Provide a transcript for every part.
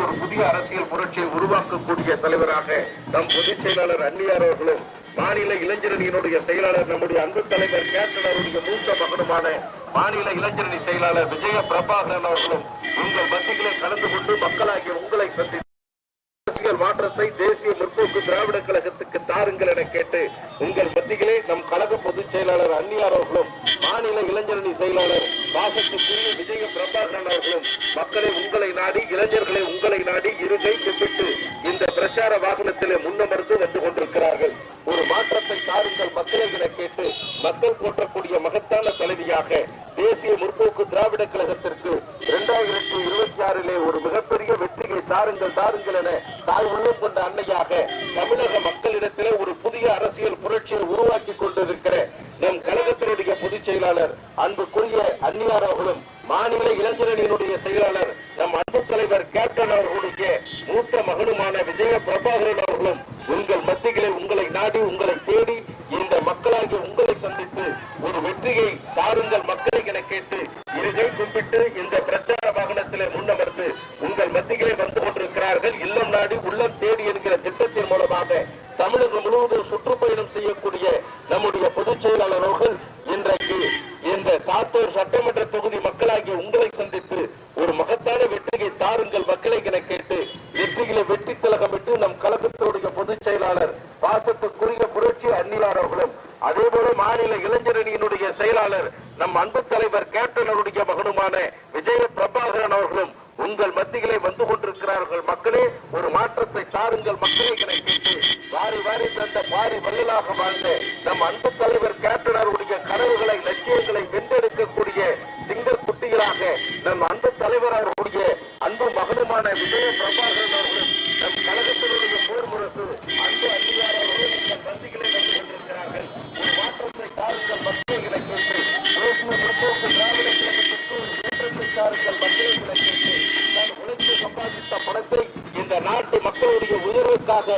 ஒரு புதிய அரசியல் புரட்சியை உருவாக்கக்கூடிய தலைவராக நம் பொதுச் செயலாளர் அன்னியார் அவர்களும், மாநில இளைஞரணியினுடைய செயலாளர் நம்முடைய அன்பு தலைவர் கேப்டன் அவருடைய மூத்த மகனுமான மாநில இளைஞரணி செயலாளர் விஜய பிரபாகரன் அவர்களும் உங்கள் மத்தியிலே கலந்து கொண்டு மக்களாகிய உங்களை சந்தித்து அரசியல் மாற்றத்தை தேசிய முற்போக்கு திராவிட கழகத்துக்கு தாருங்கள் என கேட்டு உங்கள் மத்தியிலே நம் கழக பொதுச் செயலாளர் அன்னியார் அவர்களும், மாநில இளைஞரணி செயலாளர் பாசத்துக்குரிய விஜய பிரபாகரன் அவர்களும் மக்களை உங்களை நாடி, இளைஞர்களை உங்களை நாடி இருகை கும்பிட்டு இந்த பிரச்சார வாகனத்திலே முன்னமர்ந்து வந்து கொண்டிருக்கிறார்கள். ஒரு மாற்றத்தை தாருங்கள் மக்களை என கேட்டு மக்கள் போற்றக்கூடிய மகத்தான தலைவியாக தேசிய முற்போக்கு திராவிட கழகத்திற்கு 2026 ஒரு மிகப்பெரிய வெற்றியை தாருங்கள் தாருங்கள் என தாய் உள்ளம் கொண்ட அன்னையாக தமிழக மக்களிடத்திலே ஒரு புதிய அரசியல் புரட்சியை உருவாக்கி கொண்டிருக்கிற நம் கழகத்தினுடைய பொதுச் செயலாளர் அன்புக்குரிய அன்னியார் அவர்களும், மாநில இளைஞரணியினுடைய செயலாளர் நம் அன்பு தலைவர் கேப்டன் அவர்களுடைய மூத்த மகனுமான விஜய பிரபாகரன் அவர்களும் உங்கள் மத்தியிலே உங்களை நாடி உங்களை தேடி இந்த மக்களாகிய உங்களை சந்தித்து ஒரு வெற்றியை தாருங்கள் மக்களை என கேட்டு இருகை கும்பிட்டு இந்த பிரச்சார வாகனத்திலே முன்னமர்ந்து உங்கள் மத்தியிலே வந்து கொண்டிருக்கிறார்கள். இல்லம் நாடி உள்ளம் தேடி என்கிற திட்டத்தின் மூலமாக தமிழகம் முழுவதும் சுற்றுப்பயணம் செய்யக்கூடிய நம்முடைய பொதுச் செயலாளர் அவர்கள் இன்றைக்கு இந்த சாத்தூர் சட்டமன்ற தொகுதி மக்களாகிய உங்களை சந்தித்து ஒரு மகத்தான வெற்றியை தாருங்கள் மக்களை என கேட்டு வெற்றிகளை வெற்றி திலகமிட்டு நம் கழகத்தினுடைய பொதுச் செயலாளர் பாசத்துக்குரிய புரட்சி அன்னியார் அவர்களும், அதே போல மாநில இளைஞரணியினுடைய செயலாளர் நம் அன்பு தலைவர் கேப்டன் அவருடைய மகனுமான விஜய பிரபாகரன் அவர்களும் உங்கள் மத்தியிலே வந்து கொண்டிருக்கிறார்கள். மக்களே, ஒரு மாற்றத்தை தாருங்கள் மக்களை என கேட்டு வாரி வாரி தந்த பாரி வள்ளலாக வாழ்ந்த நம் அன்பு தலைவர் கேப்டன் அவருடைய கனவுகளை லட்சியங்களை வென்றெடுக்கக்கூடிய சிங்கர் குட்டிகளாக நம் அன்பு தலைவர் அவருடைய அன்பு மகனுமான விஜய பிரபாகரன் அவர்களும் நம் கழகத்தினுடைய போர் முரசு அன்பு அன்னியார் அவர்களும் இந்த மத்தியிலே வந்து கொண்டிருக்கிறார்கள். ஒரு மாற்றத்தை தாருங்கள் மக்களை என கேட்டு தேசிய முற்போக்கு திராவிட கழகத்திற்கு ஒரு ஏற்றத்தை தாருங்கள் மக்களை என கேட்டு நான் உழைத்து சம்பாதித்த பணத்தை இந்த நாட்டு மக்களுடைய உயர்வுக்காக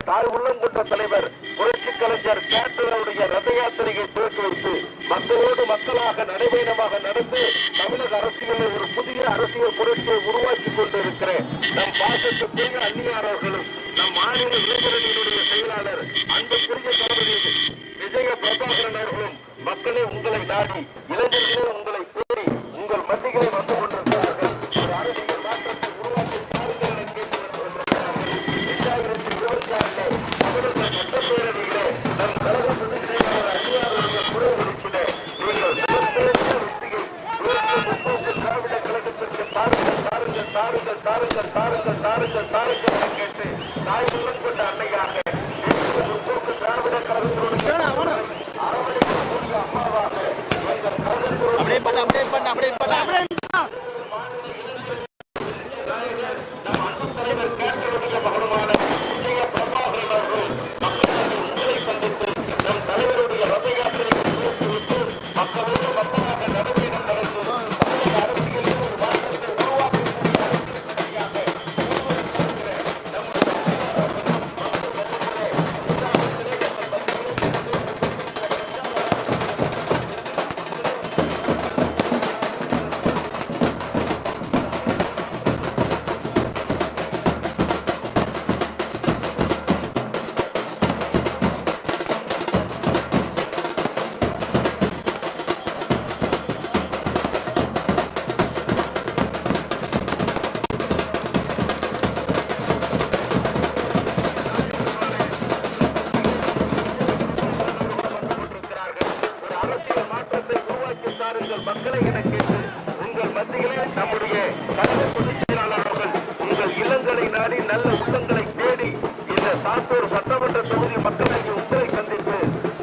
தாய் உள்ளம் கொண்ட தலைவர் புரட்சி கலைஞர் கேப்டனுடைய ரத யாத்திரையை துவக்கி வைத்து மக்களோடு மக்களாக நடைபயணமாக நடந்து தமிழக அரசியலில் ஒரு புதிய அரசியல் புரட்சியை உருவாக்கி கொண்டிருக்கிற நம் பாசத்துக்குரிய அன்னியார் அவர்களும், நம் மாநில இளைஞரணியினுடைய செயலாளர் அன்புக்குரிய தலைவர் விஜய பிரபாகரன் அவர்களும் மக்களை உங்களை நாடி, இளைஞர்களே உங்களை தேடி உங்கள் மத்திகளை வந்து கொண்டிருக்கிறார்கள். ஒரு அரசியல் மாற்றத்தை உருவாக்கி தாருங்கள் என கேட்டு கொண்டிருக்கிறார்கள். 2026 தமிழக சட்டப்பேரவையிலே நம் கழக பொதுச் செயலாளர் அன்னியாருடைய குறை ஒழிப்பிலே நீங்கள் சிறப்பேற்ற வெற்றியை தேசிய முற்போக்கு திராவிட கழகத்திற்கு தாருங்கள் தாருங்கள் தாருங்கள் தாருங்கள் தாருங்கள் தாருங்கள் தாருங்கள் என கேட்டு தாய் உள்ளம் கொண்ட அன்னையாக தேசிய முற்போக்கு திராவிட கழகத்தினுடைய அரவணைக்கக்கூடிய அம்மாவாக எங்கள் கழகத்தினுடைய மக்களை என கேட்டு உங்கள் மத்தியிலே நம்முடைய கழக பொதுச் செயலாளர்கள் உங்கள் இல்லங்களை நாடி நல்ல உள்ளங்களை தேடி இந்த சாத்தூர் சட்டமன்ற தொகுதி மக்களை உங்களை சந்தித்து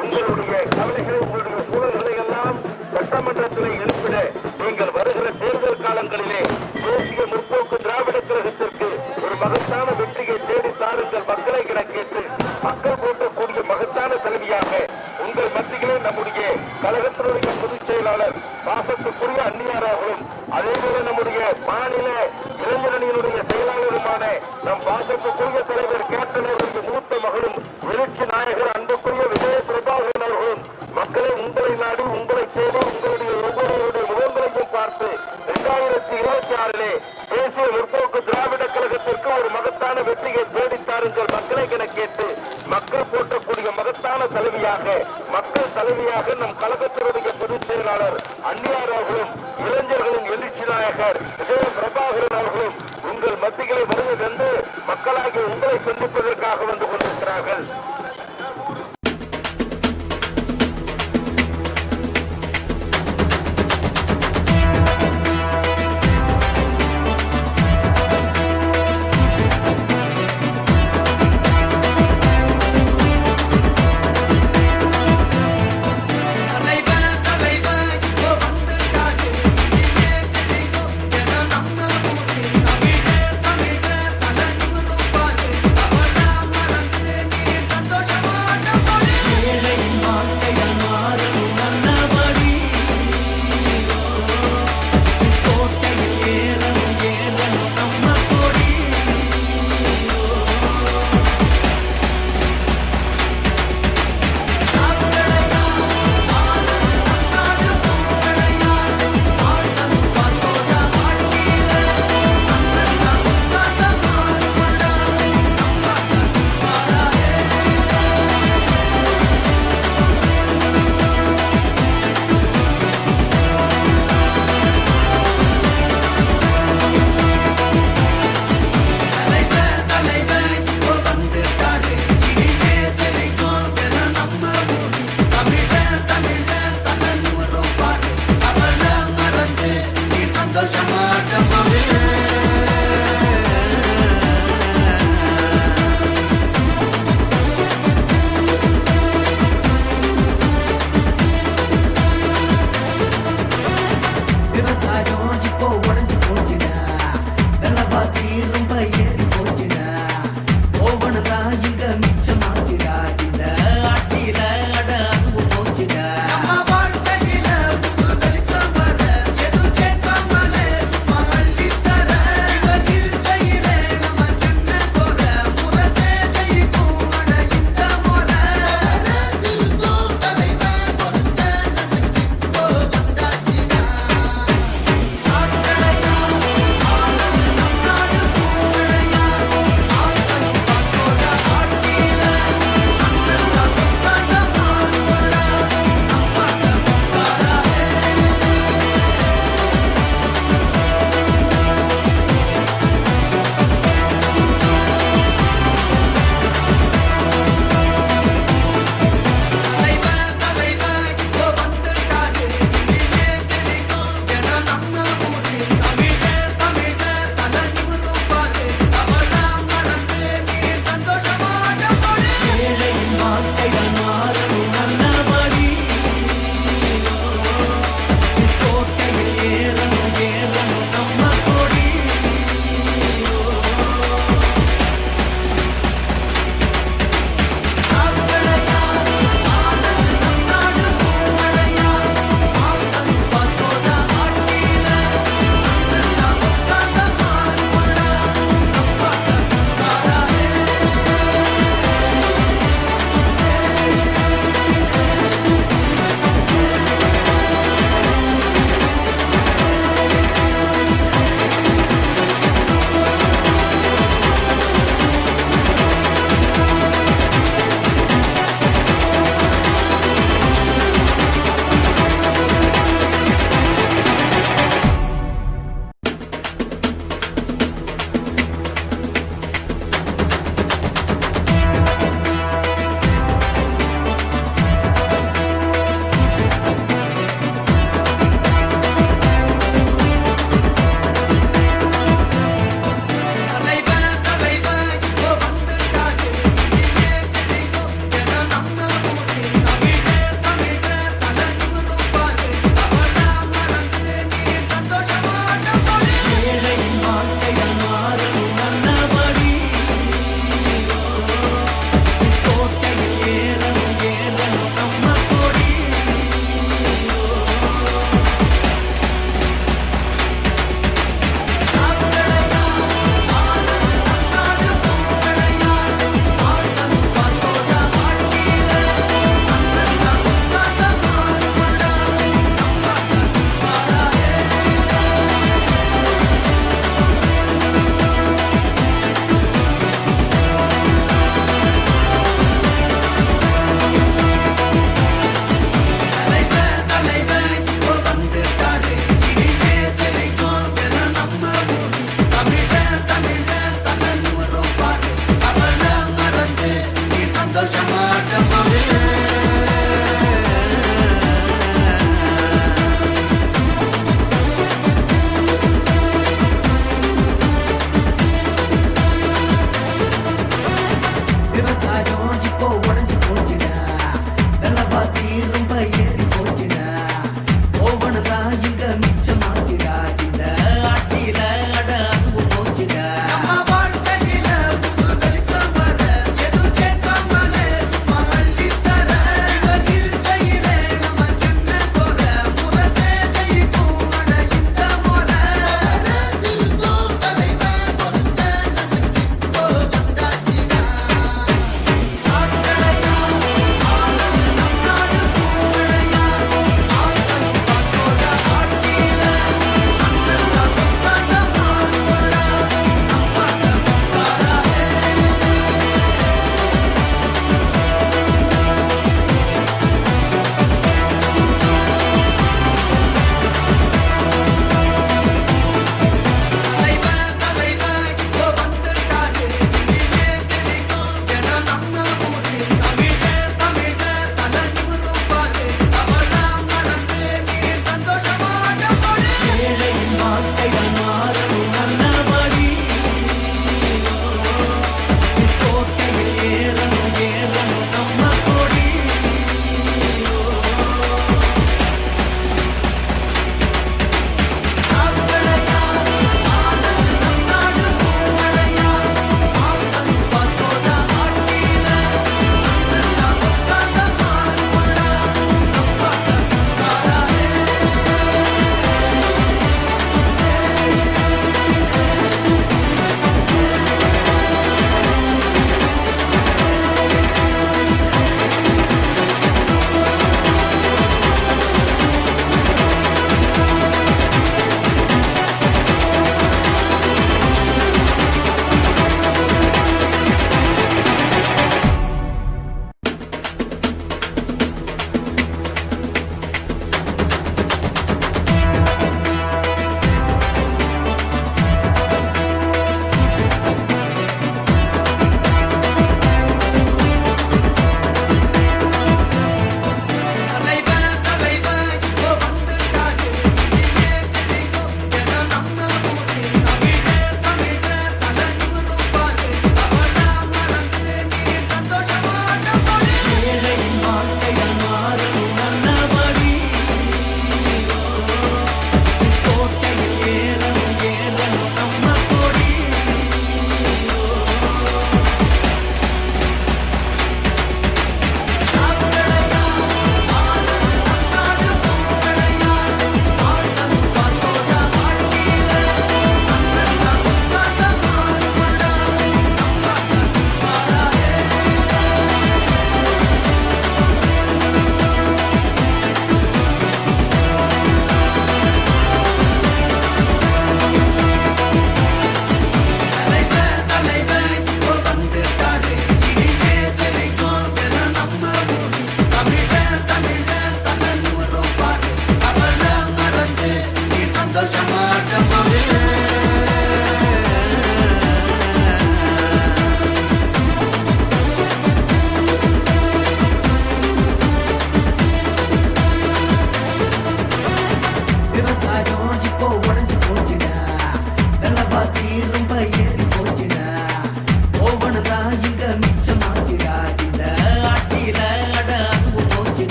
உங்களுடைய கவலைகளை உங்களுடைய சூழல்களை எல்லாம் சட்டமன்றத்திலே எழுப்பிட நீங்கள் வருகிற தேர்தல் காலங்களிலே தேசிய முற்போக்கு திராவிட கழகத்திற்கு ஒரு மகத்தான வெற்றியை தேடி தாருங்கள் மக்களை என கேட்டு மக்கள் போட்டக்கூடிய மகத்தான தலைவியாக உங்கள் மத்தியிலே நம்முடைய கழகத்தினுடைய பொதுச் செயலாளர் பாசத்துக்குரிய அன்னியார் அவர்களும், அதே போல நம்முடைய மாநில இளைஞரணியினுடைய செயலாளருமான நம் பாசத்துக்குரிய தலைவர் கேப்டன் அவருடைய மூத்த மகளும் எழுச்சி நாயகர் அன்புக்குரிய விஜய பிரபாகரன் அவர்களும் மக்களை உங்களை நாடி உங்களை தேடி உங்களுடைய ஒவ்வொருவருடைய முகங்களையும் பார்த்து 2026 தேசிய முற்போக்கு கழகத்திற்கு ஒரு மகத்தான வெற்றியை தேடித்தாருங்கள் மக்களை என கேட்டு மக்கள் போற்றக்கூடிய மகத்தான தலைவியாக மக்கள் தலைவியாக நம் கழகத்தினுடைய பொதுச் செயலாளர் அந்நியார் அவர்களும் இளைஞர்களின் எழுச்சி நாயகர் விஜய பிரபாகரன் அவர்களும் உங்கள் மத்திகளை வருகை தந்து மக்களாகிய உங்களை சந்திப்பதற்காக வந்து கொண்டிருக்கிறார்கள். சந்தோஷ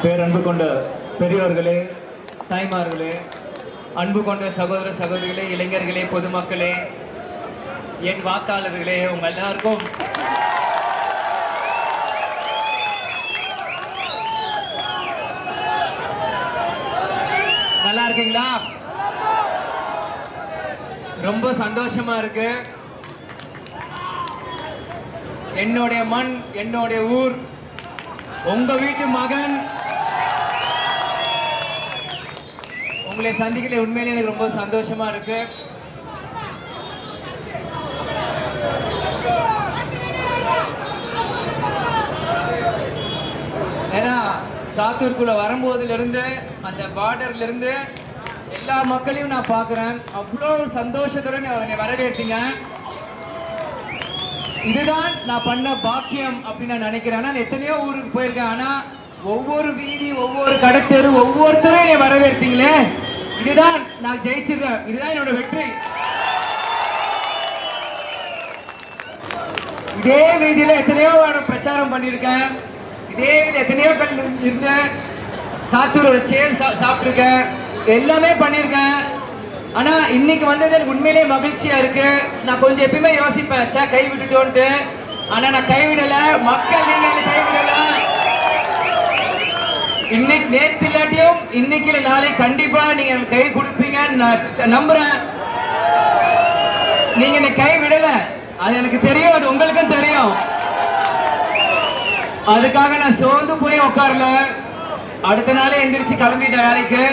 பேரன்பு கொண்ட பெரியோர்களே, தாய்மார்களே, அன்பு கொண்ட சகோதர சகோதரிகளே, இளைஞர்களே, பொதுமக்களே, என் வாக்காளர்களே, உங்க எல்லாருக்கும் நல்லா இருக்கீங்களா? ரொம்ப சந்தோஷமா இருக்கு. என்னுடைய மண், என்னுடைய ஊர், உங்க வீட்டு மகன் உங்களை சந்திக்கல. உண்மையிலே எனக்கு ரொம்ப சந்தோஷமா இருக்கு. ஏன்னா சாத்தூருக்குள்ள வரும்போதுல இருந்து அந்த பார்டர்ல இருந்து எல்லா மக்களையும் நான் பாக்குறேன். அவ்வளோ சந்தோஷத்தோட என்னை வரவேற்றீங்க. இதுதான் நான் பண்ண பாக்கியம் அப்படின்னு நான் நினைக்கிறேன். நான் எத்தனையோ ஊருக்கு போயிருக்கேன். ஆனா ஒவ்வொரு வீதி, ஒவ்வொரு கடத்தெரு, ஒவ்வொருத்தரும் என்னை வரவேற்றீங்களே, இதுதான் நான் ஜெயிச்சிருக்கேன். இதுதான் என்னோட வெற்றி. இதே வீதியில எத்தனையோ பிரச்சாரம் பண்ணியிருக்கேன். இதே வீதியில் எத்தனையோ கல் இருந்தேன். சாத்தூரோட சேர் சாப்பிட்டுருக்கேன். எல்லாமே பண்ணியிருக்கேன். ஆனா இன்னைக்கு வந்தது எனக்கு உண்மையிலேயே மகிழ்ச்சியா இருக்கு. நான் கொஞ்சம் எப்பயுமே யோசிப்பேன், கை விட்டுட்டோன்ட்டு. ஆனா நான் கைவிடல. மக்கள் நீங்க கைவிடல. இன்னைக்கு நேற்று இல்லாட்டியும் இன்னைக்கு நாளை கண்டிப்பா நீங்க கை கொடுப்பீங்கன்னு நான் நம்புறேன். நீங்க என்னை கை விடல, அது எனக்கு தெரியும், அது உங்களுக்கும் தெரியும். அதுக்காக நான் சோர்ந்து போய் உட்காரல. அடுத்த நாளே எந்திரிச்சு கிளம்பிட்டேன் வேலைக்கு.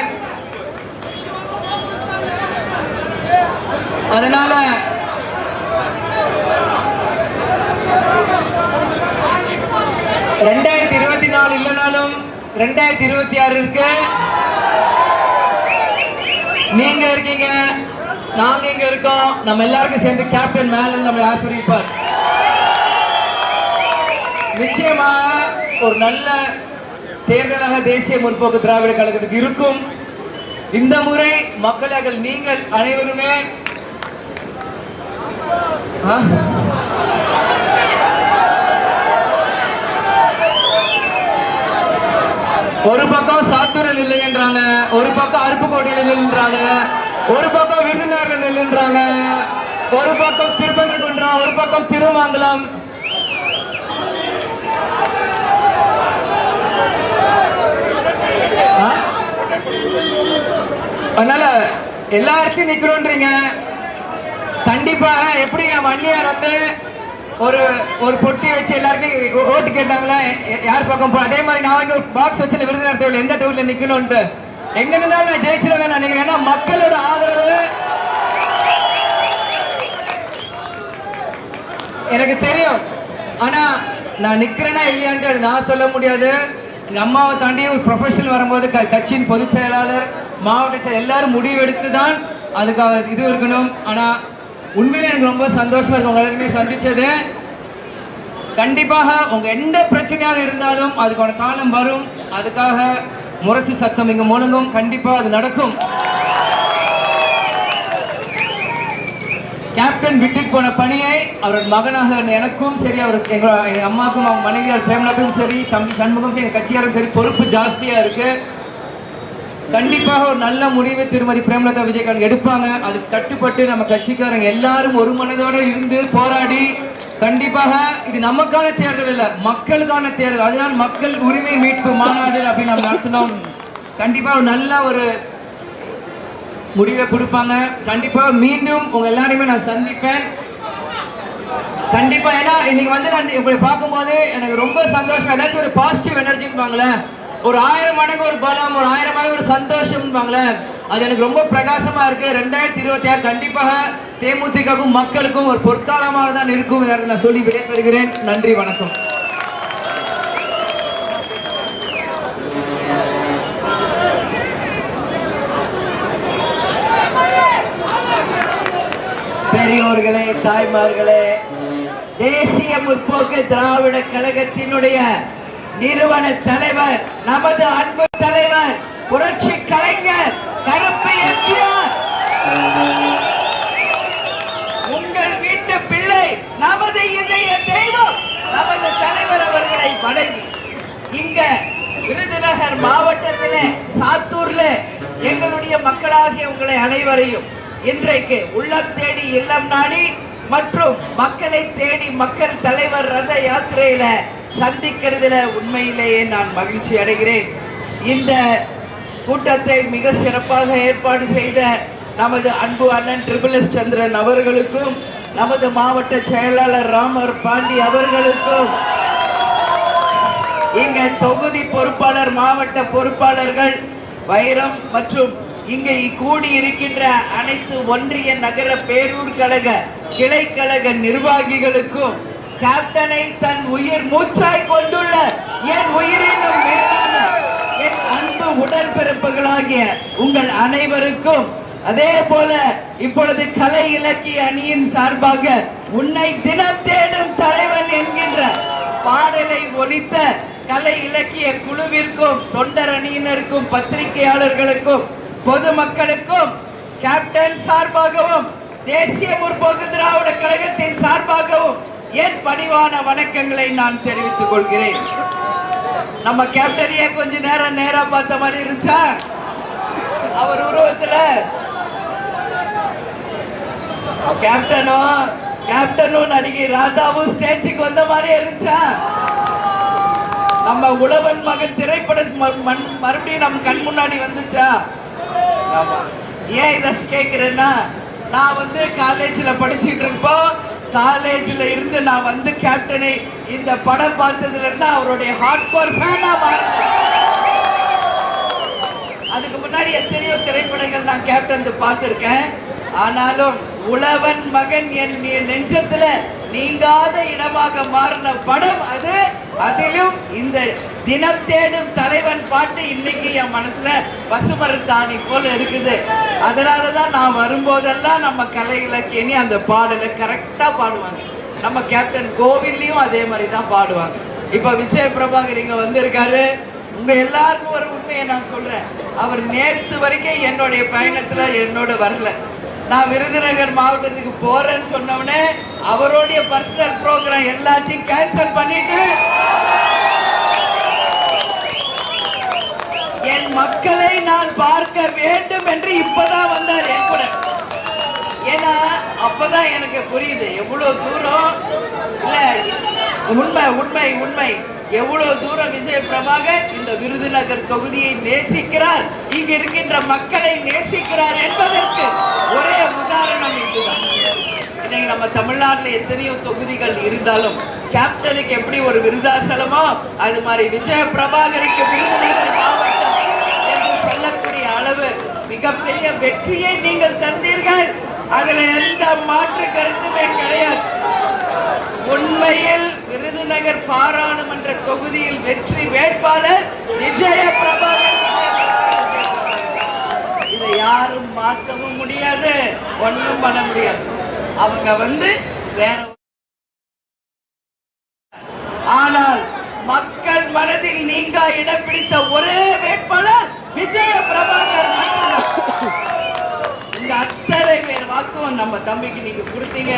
அதனால 2024 இல்லைனாலும் 2026 இருக்கு. நீங்க இருக்கீங்க, நாங்க இங்க இருக்கோம். நம்ம எல்லாருக்கும் சேர்ந்து கேப்டன் மேல நம்ம ஆசிரியப்பார். நிச்சயமா ஒரு நல்ல தேர்தலாக தேசிய முற்போக்கு திராவிட கழகத்துக்கு இருக்கும். இந்த முறை மக்களாக நீங்கள் அனைவருமே ஒரு பக்கம் சாத்தூரில் இல்லைன்றாங்க, ஒரு பக்கம் அருப்புக்கோட்டையில் இல்லைன்றாங்க, ஒரு பக்கம் விருதுநகரில் இல்லைன்றாங்க, ஒரு பக்கம் திருப்பரங்குன்றம், ஒரு பக்கம் திருமங்கலம். அதனால எல்லா இடத்துலயும் நிக்கிறோன்றீங்க. கண்டிப்பா எப்படி நம்ம அண்ணியார் வந்து ஒரு ஒரு பொட்டி வச்சு எல்லாருக்கும் ஓட்டு கேட்டாங்களா யார் பக்கம் அதே மாதிரி நான் வந்து பாக்ஸ் வச்சு விருதுநகர் தேவையில்லை எந்த டூர்ல நிக்கணும்ட்டு எங்க நின்னாலும் நான் ஜெயிச்சிருவேன் நினைக்கிறேன். ஏன்னா மக்களோட ஆதரவு எனக்கு தெரியும். ஆனா நான் நிக்கிறேன்னா இல்லையான்ட்டு நான் சொல்ல முடியாது. எங்க அம்மாவை தாண்டி ஒரு ப்ரொஃபஷனல் வரும்போது கட்சியின் பொதுச் செயலாளர் மாவட்ட செயலர் எல்லாரும் முடிவெடுத்து தான் அதுக்காக இது இருக்கணும். ஆனா உண்மையிலே எனக்கு ரொம்ப சந்தோஷமா இருக்கு உங்க எல்லாருமே சந்திச்சது. கண்டிப்பாக உங்க எந்த பிரச்சனையாக இருந்தாலும் அதுக்கான காலம் வரும். அதுக்காக முரசு சத்தம் இங்க முழங்கும். கண்டிப்பா அது நடக்கும். கேப்டன் விட்டுட்டு போன பணியை அவரோட மகனாக எனக்கும் சரி, அவர் எங்க அம்மாக்கும் அவங்க மனைவியார் பிரேமலாக்கும் சரி, தம்பி சண்முகம் சரி, எங்க கட்சியாரும் சரி பொறுப்பு ஜாஸ்தியா இருக்கு. கண்டிப்பாக ஒரு நல்ல முடிவை திருமதி பிரேமலதா விஜயகாந்த் எடுப்பாங்க. அதுக்கு கட்டுப்பட்டு நம்ம கட்சிக்காரங்க எல்லாரும் ஒரு மனதோட இருந்து போராடி கண்டிப்பாக இது நமக்கான தேர்தல் இல்ல, மக்களுக்கான தேர்தல். அதுதான் மக்கள் உரிமை மீட்பு மாநாடு அப்படின்னு நம்ம நடத்தினோம். கண்டிப்பா ஒரு நல்ல ஒரு முடிவை கொடுப்பாங்க. கண்டிப்பா மீண்டும் உங்க எல்லாரையுமே நான் சந்திப்பேன் கண்டிப்பா. ஏன்னா இன்னைக்கு வந்து நான் இப்படி பார்க்கும்போது எனக்கு ரொம்ப சந்தோஷம். ஏதாச்சும் ஒரு பாசிட்டிவ் எனர்ஜிப்பாங்களே, ஒரு 1000 மடங்கு ஒரு பலம், ஒரு 1000 மடங்கு ஒரு சந்தோஷம்பாங்களே, அது எனக்கு ரொம்ப பிரகாசமா இருக்கு. 2026 கண்டிப்பாக தேமுதிகவும் மக்களுக்கும் ஒரு பொற்காலமாக தான் இருக்கும். நான் சொல்லி விடைபெறுகிறேன். நன்றி, வணக்கம். பெரியோர்களே, தாய்மார்களே, தேசிய முற்போக்கு திராவிட கழகத்தினுடைய நிறுவன தலைவர், நமது அன்பு தலைவர், புரட்சி கலைஞர் கருப்பு எம்ஜிஆர், உங்கள் வீட்டு பிள்ளை, நமது இதய தெய்வம், நமது தலைவர் அவர்களை வணங்கி இங்க விருதுநகர் மாவட்டத்திலே சாத்தூர்ல எங்களுடைய மக்களாகிய உங்களை அனைவரையும் இன்றைக்கு உள்ளம் தேடி இல்லம் நாடி மற்றும் மக்களை தேடி மக்கள் தலைவர் ரத யாத்திரையில சந்திக்கிறதுல உண்மையிலேயே நான் மகிழ்ச்சி அடைகிறேன். இந்த கூட்டத்தை மிக சிறப்பாக ஏற்பாடு செய்த நமது அன்பு அண்ணன் SSS சந்திரன் அவர்களுக்கும், நமது மாவட்ட செயலாளர் ராமர் பாண்டி அவர்களுக்கும், இங்க தொகுதி பொறுப்பாளர், மாவட்ட பொறுப்பாளர்கள், வைரம் மற்றும் இங்கே கூடி இருக்கின்ற அனைத்து ஒன்றிய நகர பேரூர் கழக கிளை கழக நிர்வாகிகளுக்கும், கேப்டனை தன் உயிர் மூச்சாய் கொண்டுள்ள என் உயிரினும் மேலான என் அன்பு உடன்பிறப்புகளாகிய உங்கள் அனைவருக்கும், அதே போல இப்பொழுது கலை இலக்கிய அணியின் சார்பாக உன்னை தினம் தேடும் தலைவன் என்கின்ற பாடலை ஒலித்த கலை இலக்கிய குழுவிற்கும், தொண்டர் அணியினருக்கும், பத்திரிகையாளர்களுக்கும், பொதுமக்களுக்கும் கேப்டன் சார்பாகவும் தேசிய முற்போக்கு திராவிட கழகத்தின் சார்பாகவும் என் பணிவான வணக்கங்களை நான் தெரிவித்துக் கொள்கிறேன். நம்ம கேப்டனையே கொஞ்ச நேரம் நேரா பார்த்த மாதிரி இருந்துச்சா? அவர் உருவத்துல கேப்டனும் நடிகை ராதாவும் ஸ்டேஜுக்கு வந்த மாதிரி இருந்துச்சா? நம்ம உழவன் மகன் திரைப்படம் மறுபடியும் நம்ம கண் முன்னாடி வந்துச்சா? ஏன் இதை கேட்கிறேன்னா, நான் வந்து காலேஜ்ல படிச்சுட்டு இருப்போம். காலேஜ்ல இருந்து நான் வந்து கேப்டனை இந்த படம் பார்த்ததுல இருந்து அவருடைய ஹார்ட்கோர் ஃபேனா மாறினேன். அதுக்கு முன்னாடி எத்தனையோ திரைப்படங்கள் நான் கேப்டன் பார்த்திருக்கேன். ஆனாலும் உழவன் மகன் என் நெஞ்சத்துல நீங்காத இடமாக மாறின படம் அது. அதிலும் இந்த தினம் தேடும் தலைவன் பாட்டு இன்னைக்கு என் மனசுல பசுமரத்தாணி போல இருக்குது. அதனாலதான் நான் வரும்போதெல்லாம் நம்ம கலை இலக்கியனி அந்த பாடலை கரெக்டா பாடுவாங்க. நம்ம கேப்டன் கோவில்லையும் அதே மாதிரி தான் பாடுவாங்க. இப்ப விஜய பிரபாகர் இங்க வந்திருக்காரு. உங்க எல்லாருக்கும் ஒரு உண்மையை நான் சொல்றேன். அவர் நேற்று வரைக்கும் என்னுடைய பயணத்துல என்னோட வரல. நான் விருதுநகர் மாவட்டத்துக்கு போறேன்னு சொன்னவனே அவருடைய பர்சனல் ப்ரோக்ராம் எல்லாத்தையும் கேன்சல் பண்ணிட்டு என் மக்களை நான் பார்க்க வேண்டும் என்று இப்பதான் வந்தார் என் கூட. ஏன்னா அப்பதான் எனக்கு புரியுது எவ்வளவு தூரம் இல்ல உண்மை உண்மை உண்மை எவ்வளவு தூரம் விஜய பிரபாகர் இந்த விருதுநகர் தொகுதியை நேசிக்கிறார், இங்க இருக்கின்ற மக்களை நேசிக்கிறார் என்பதற்கு ஒரே உதாரணம் இதுதான். இன்னைக்கு நம்ம தமிழ்நாட்டில் எத்தனையோ தொகுதிகள் இருந்தாலும் கேப்டனுக்கு எப்படி ஒரு விருதாசலமோ அது மாதிரி விஜய பிரபாகருக்கு விருதுநகர் மாவட்டம் என்று சொல்லக்கூடிய அளவு மிகப்பெரிய வெற்றியை நீங்கள் தந்தீர்கள். அதுல எந்த மாற்று கருத்துமே கிடையாது. உண்மையில் விருதுநகர் பாராளுமன்ற தொகுதியில் வெற்றி வேட்பாளர் விஜய பிரபாகர். இதை யாரும் மாற்றவும் முடியாது, ஒன்றும் பண்ண முடியாது. அவங்க வேற. ஆனால் மக்கள் மனதில் நீங்க இடம் பிடித்த ஒரே வேட்பாளர் விஜய பிரபாகர் மட்டும்தான். இந்த அத்தனை பேர் வாக்கும் நம்ம தம்பிக்கு நீங்க கொடுத்தீங்க.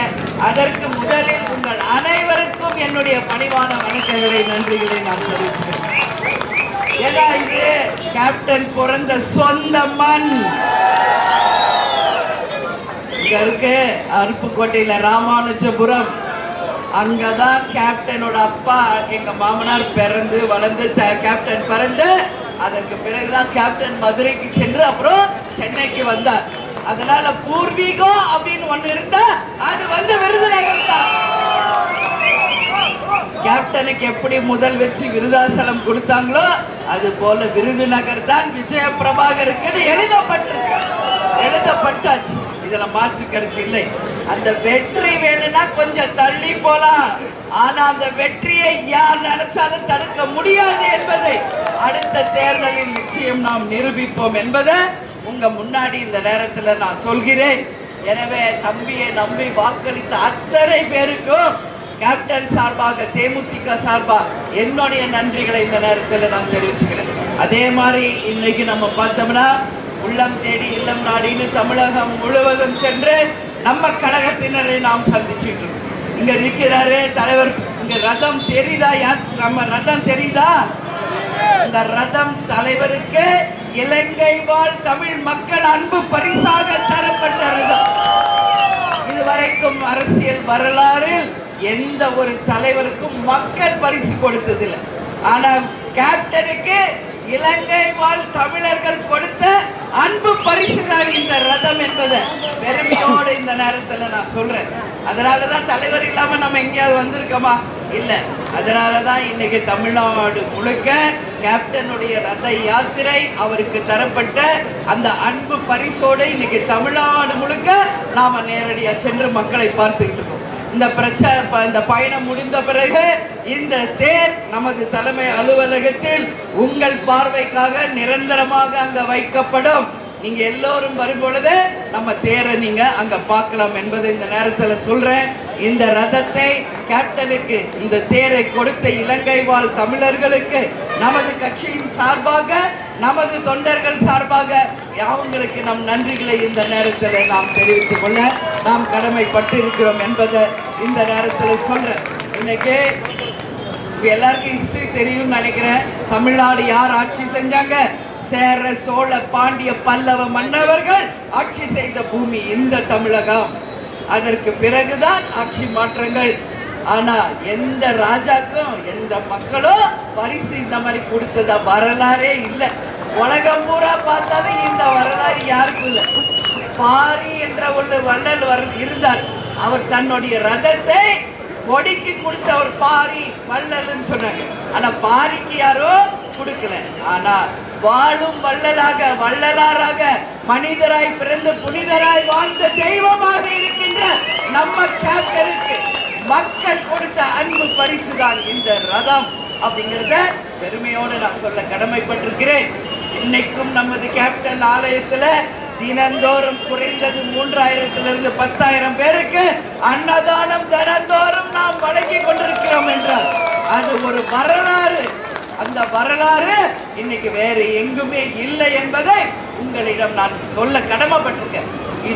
அதற்கு முதலில் உங்கள் அனைவருக்கும் என்னுடைய பணிவான வணக்கங்களை நன்றிகளை நான் தெரிவிக்கிறேன். ஏன்னா இது கேப்டன் பிறந்த சொந்த மண். இங்க இருக்கு அருப்புக்கோட்டையில ராமானுஜபுரம். அங்கதான் கேப்டனோட அப்பா எங்க மாமனார் பிறந்து வளர்ந்து கேப்டன் பிறந்து அதற்கு பிறகுதான் கேப்டன் மதுரைக்கு சென்று அப்புறம் சென்னைக்கு வந்தார். அதனால பூர்வீகம் அப்படின்னு ஒண்ணு இருந்தா அது விருதுநகர் தான். கேப்டனுக்கு எப்படி முதல் வெற்றி விருதாசலம் கொடுத்தாங்களோ அது போல விருதுநகர் தான் விஜய பிரபாகருக்கு எழுதப்பட்டாச்சு. இதுல மாற்று கருத்து இல்லை. அந்த வெற்றி வேணும்னா கொஞ்சம் தள்ளி போலாம். ஆனா அந்த வெற்றியை யார் நினைச்சாலும் தடுக்க முடியாது என்பதை அடுத்த தேர்தலில் நிச்சயம் நாம் நிரூபிப்போம் என்பதை உங்க முன்னாடி இந்த நேரத்துல நான் சொல்கிறேன். எனவே தம்பியை நம்பி வாக்களித்த அத்தனை பேருக்கும் கேப்டன் சார்பாக தேமுதிக சார்பாக என்னுடைய நன்றிகளை இந்த நேரத்தில் நான் தெரிவிச்சுக்கிறேன். அதே மாதிரி இன்னைக்கு நம்ம பார்த்தோம்னா உள்ளம் தேடி இல்லம் நாடின்னு தமிழகம் முழுவதும் சென்று நம்ம கழகத்தினரை நாம் சந்திச்சுட்டு இருக்கோம். இங்க இருக்கிறாரு தலைவர். இங்க ரதம் தெரியுதா? நம்ம ரதம் தெரியுதா? இந்த ரதம் தலைவருக்கு இலங்கை வாழ் தமிழ் மக்கள் அன்பு பரிசாக தரப்பட்ட ரதம். இதுவரைக்கும் அரசியல் வரலாறில் எந்த ஒரு தலைவருக்கும் மக்கள் பரிசு கொடுத்ததில்லை. ஆனா கேப்டனுக்கு இலங்கை வாழ் தமிழர்கள் கொடுத்த அன்பு பரிசு தான் இந்த ரதம் என்பதை பெருமையோடு இந்த நேரத்துல நான் சொல்றேன். அதனாலதான் தலைவர் இல்லாம நம்ம எங்கேயாவது வந்திருக்கோமா? இல்ல. அதனாலதான் இன்னைக்கு தமிழ்நாடு முழுக்க கேப்டனுடைய ரத யாத்திரை அவருக்கு தரப்பட்ட அந்த அன்பு பரிசோடு இன்னைக்கு தமிழ்நாடு முழுக்க நாம நேரடியா சென்று மக்களை பார்த்துக்கிட்டு இருக்கோம். இந்த பயணம் முடிந்த பிறகு இந்த தேர் நமது தலைமை அலுவலகத்தில் உங்கள் பார்வைக்காக நிரந்தரமாக அங்க வைக்கப்படும். நீங்க எல்லோரும் வரும்பொழுது நம்ம தேரை நீங்க அங்க பார்க்கலாம் என்பதை இந்த நேரத்தில் சொல்றேன். இந்த ரதத்தை கேப்டனுக்கு இந்த தேரை கொடுத்த இலங்கை வாழ் தமிழர்களுக்கு நமது கட்சியின் சார்பாக நமது தொண்டர்கள் சார்பாக அவங்களுக்கு நம் நன்றிகளை இந்த நேரத்தில் நாம் தெரிவித்துக் கொள்ள நாம் கடமைப்பட்டு இருக்கிறோம் என்பதை இந்த நேரத்தில் சொல்றேன். இன்னைக்கு எல்லாருக்கும் ஹிஸ்டரி தெரியும்னு நினைக்கிறேன். தமிழ்நாடு யார் ஆட்சி செஞ்சாங்க? சேர சோழ பாண்டிய பல்லவ மன்னவர்கள் ஆட்சி செய்த பூமி இந்த தமிழகம். அதற்கு பிறகுதான் ஆட்சி மாற்றங்கள். ஆனா எந்த ராஜாக்கும் எந்த மக்களும் பரிசு இந்த மாதிரி கொடுத்தத வரலாறே இல்லை. உலகம் பூரா பார்த்தாலும் இந்த வரலாறு யாருக்கும் இல்லை. பாரி என்ற ஒரு வள்ளல் இருந்தார். அவர் தன்னுடைய ரதத்தை கொடிக்கு கொடுத்த ஒரு பாரி வள்ளல்னு சொன்னாங்க. ஆனா பாரிக்கு யாரோ கொடுக்கல. ஆனா வாழும் வள்ளலாராக மனிதராய் பிறந்து புனிதராய் வாழ்ந்த தெய்வமாக இருக்கின்ற நம்ம கேப்டனுக்கு மக்கள் கொடுத்த அன்பு பரிசுதான் இந்த ரதம் அப்படிங்கிறத பெருமையோடு நான் சொல்ல கடமைப்பட்டிருக்கிறேன். இன்னைக்கும் நமது கேப்டன் ஆலயத்துல தினந்தோறும் குறைந்தது 3000 to 10,000 பேருக்கு அன்னதானம் தினந்தோறும் நாம் வழங்கி கொண்டிருக்கிறோம் என்றால் அது ஒரு வரலாறு. அந்த வரலாறு இன்னைக்கு வேறு எங்குமே இல்லை என்பதை உங்களிடம் நான் சொல்ல கடமைப்பட்டிருக்கேன்.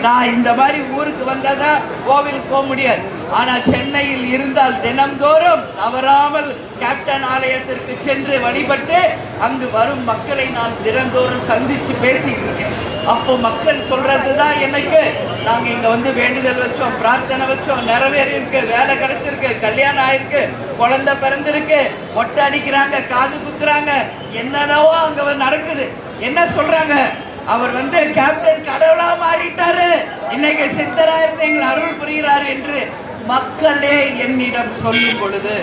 நான் இந்த மாதிரி ஊருக்கு வந்தாதான் கோவிலுக்கு போக முடியாது. ஆனா சென்னையில் இருந்தால் தினம்தோறும் தவறாமல் கேப்டன் ஆலயத்திற்கு சென்று வழிபட்டு அங்கு வரும் மக்களை நான் தினந்தோறும் சந்திச்சு பேசிட்டு இருக்கேன். அப்போ மக்கள் சொல்றதுதான் எனக்கு நாங்க இங்க வந்து வேண்டுதல் வச்சோம், பிரார்த்தனை வச்சோம், நிறைவேறி இருக்கு, வேலை கிடைச்சிருக்கு, கல்யாணம் ஆயிருக்கு, குழந்தை பிறந்திருக்கு, மொட்டை அடிக்கிறாங்க, காது குத்துறாங்க, என்னென்னவோ அங்க நடக்குது. என்ன சொல்றாங்க? அவர் வந்து கேப்டன் கடவுளா மாறிட்டாரு, இன்னைக்கு சித்தரா இருந்து எங்களை அருள் புரிகிறார் என்று மக்களே என்னிடம் சொல்லும் பொழுது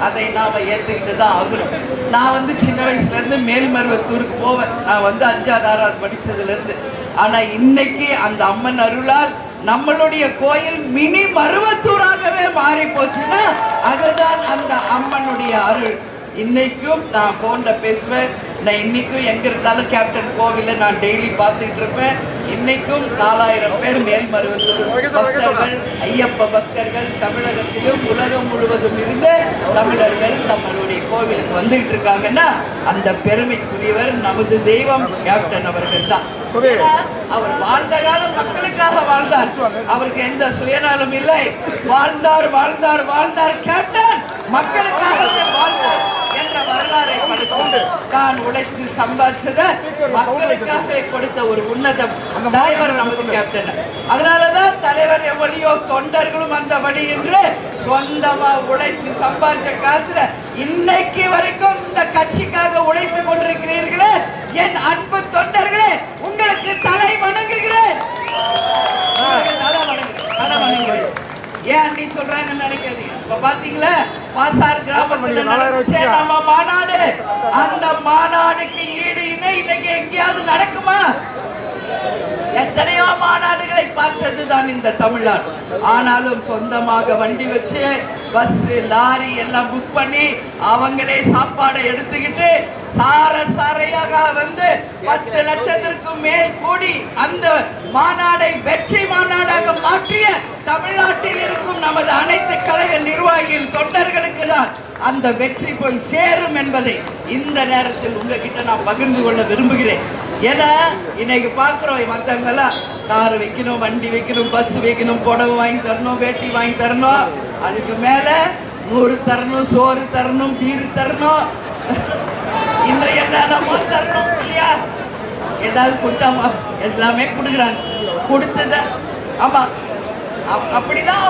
அதை நாம ஏத்துக்கிட்டு தான் ஆகணும். நான் வந்து சின்ன வயசுல இருந்து மேல்மருவத்தூருக்கு போவேன். நான் வந்து 5வது 6வது படிச்சதுல இருந்து. ஆனா இன்னைக்கு அந்த அம்மன் அருளால் நம்மளுடைய கோயில் மினி மருவத்தூராகவே மாறி போச்சுன்னா அதுதான் அந்த அம்மனுடைய அருள். இன்னைக்கும் நான் போன்ல பேசுவேன். நான் இன்னைக்கும் எங்க இருந்தாலும் கேப்டன் கோவில நான் டெய்லி பார்த்துட்டு இருப்பேன். இன்னைக்கும் 4000 பேர் மேல்மருவத்தூர் பக்தர்கள், ஐயப்ப பக்தர்கள் தமிழகத்திலும் உலகம் முழுவதும் இருந்து தமிழர்கள் நம்மளுடைய கோவிலுக்கு வந்துகிட்டு இருக்காங்கன்னா அந்த பெருமைக்குரியவர் நமது தெய்வம் கேப்டன் அவர்கள் தான். அவர் வாழ்ந்த காலம் மக்களுக்காக வாழ்ந்தார். அவருக்கு எந்த சுயநலம் இல்லை. வாழ்ந்தார் வாழ்ந்தார் வாழ்ந்தார் கேப்டன் மக்களுக்காகவே வாழ்ந்தார் என்ற வரலாறை படித்து தான் உழைச்சு சம்பாதிச்சத மக்களுக்காக கொடுத்த ஒரு உன்னத தலைவர் நமது கேப்டன். அதனாலதான் தலைவர் எவ்வளியோ தொண்டர்களும் அந்த வழி என்று சொந்தமா உழைச்சு சம்பாதிச்ச காசுல இன்னைக்கு வரைக்கும் இந்த கட்சிக்காக உழைத்து கொண்டிருக்கிறீர்களே என் அன்பு தொண்டர்களே, உங்களுக்கு தலை வணங்குகிறேன். தலை வணங்குகிறேன். ஏன் அப்படி சொல்றாங்கன்னு நினைக்காதீங்க. இப்ப பாத்தீங்களா பாசார் கிராமத்துல நடந்துச்சே நம்ம மாநாடு, அந்த மாநாடுக்கு ஈடு இணை இன்னைக்கு எங்கேயாவது நடக்குமா? எத்தனையோ மாநாடுகளை பார்த்ததுதான் இந்த தமிழ்நாடு. ஆனாலும் சொந்தமாக வண்டி வச்சு பஸ் லாரி எல்லாம் புக் பண்ணி அவங்களே சாப்பாடை எடுத்துக்கிட்டு சாரையாக வந்து 10 லட்சத்திற்கும் மேல் கூடி அந்த மாநாடை வெற்றி மாநாடாக மாற்றிய தமிழ்நாட்டில் இருக்கும் நமது அனைத்து கழக நிர்வாகிகள் தொண்டர்களுக்கு தான் அந்த வெற்றி போய் சேரும் என்பதை இந்த நேரத்தில் உங்ககிட்ட நான் பகிர்ந்து கொள்ள விரும்புகிறேன். ஏன்னா இன்னைக்கு பாக்குறோம் மத்தவங்க எல்லாம் கார் வைக்கணும், வண்டி வைக்கணும், பஸ் வைக்கணும், புடவை வாங்கி தரணும், வேட்டி வாங்கி தரணும், அதுக்கு மேல 100 தரணும், சோறு தரணும், பீடு தரணும், இன்னும் என்னென்னமோ தரணும் இல்லையா? ஏதாவது கொடுத்தாமா? எல்லாமே கொடுக்குறாங்க. கொடுத்தத ஆமா அப்படிதான்